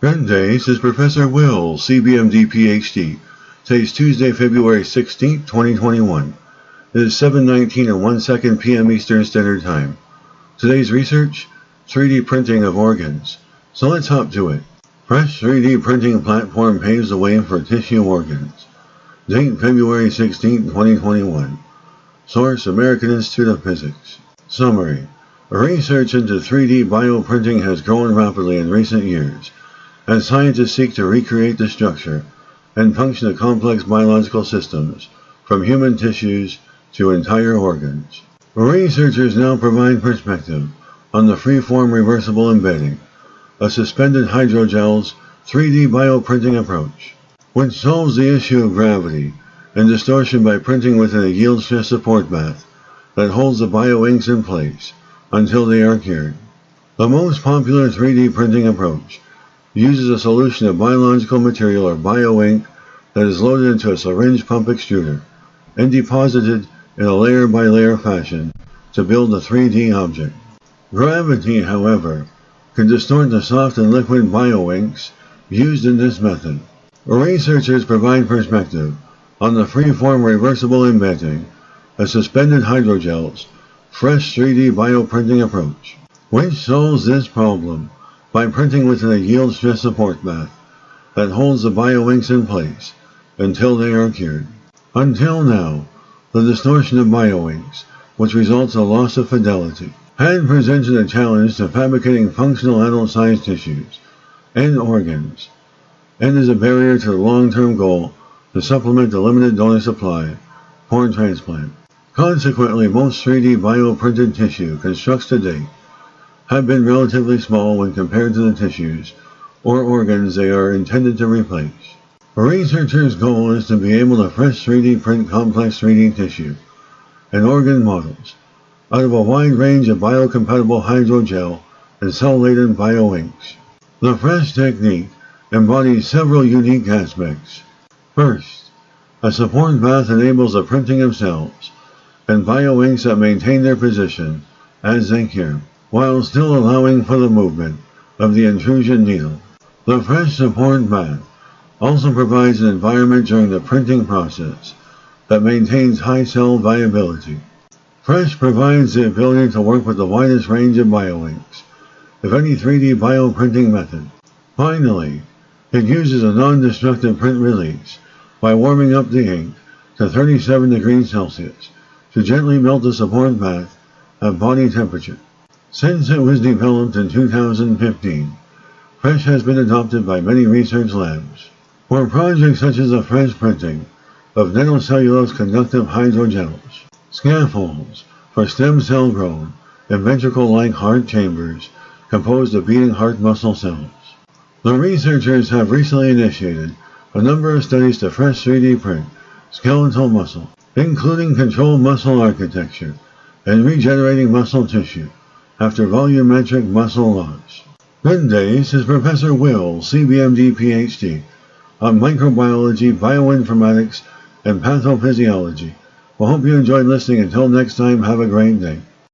Good day, this is Professor Will, CBMD PhD. Today's Tuesday, February 16th, 2021. It is 7:19 and 1 second p.m. Eastern Standard Time. Today's research, 3D printing of organs. So let's hop to it. Fresh 3D printing platform paves the way for tissue organs. Date February 16, 2021. Source American Institute of Physics. Summary. Research into 3D bioprinting has grown rapidly in recent years as scientists seek to recreate the structure and function of complex biological systems from human tissues to entire organs. Researchers now provide perspective on the freeform reversible embedding, a suspended hydrogel's 3D bioprinting approach, which solves the issue of gravity and distortion by printing within a yield stress support bath that holds the bioinks in place until they are cured. The most popular 3D printing approach uses a solution of biological material or bioink that is loaded into a syringe pump extruder and deposited in a layer-by-layer fashion to build a 3D object. Gravity, however, can distort the soft and liquid bioinks used in this method. Researchers provide perspective on the freeform reversible embedding, a suspended hydrogel's fresh 3D bioprinting approach, which solves this problem by printing within a yield stress support bath that holds the bioinks in place until they are cured. Until now, the distortion of bioinks, which results in a loss of fidelity, had presented a challenge to fabricating functional adult-sized tissues and organs, and is a barrier to the long-term goal to supplement the limited donor supply for transplant. Consequently, most 3D bioprinted tissue constructs to date have been relatively small when compared to the tissues or organs they are intended to replace. Researchers' goal is to be able to fresh 3D print complex 3D tissue and organ models out of a wide range of biocompatible hydrogel and cell-laden bioinks. The fresh technique embodies several unique aspects. First, a support bath enables the printing of cells and bioinks that maintain their position as they cure, while still allowing for the movement of the intrusion needle. The fresh support bath also provides an environment during the printing process that maintains high cell viability. Fresh provides the ability to work with the widest range of bioinks of any 3D bioprinting method. Finally, it uses a non-destructive print release by warming up the ink to 37 degrees Celsius to gently melt the support bath at body temperature. Since it was developed in 2015, Fresh has been adopted by many research labs for projects such as the fresh printing of nanocellulose conductive hydrogels, scaffolds for stem cell grown and ventricle-like heart chambers composed of beating heart muscle cells. The researchers have recently initiated a number of studies to fresh 3D print skeletal muscle, including controlled muscle architecture and regenerating muscle tissue after volumetric muscle loss. Good day, this is Professor Will, CBMD PhD, on microbiology, bioinformatics, and pathophysiology. Well, hope you enjoyed listening. Until next time, have a great day.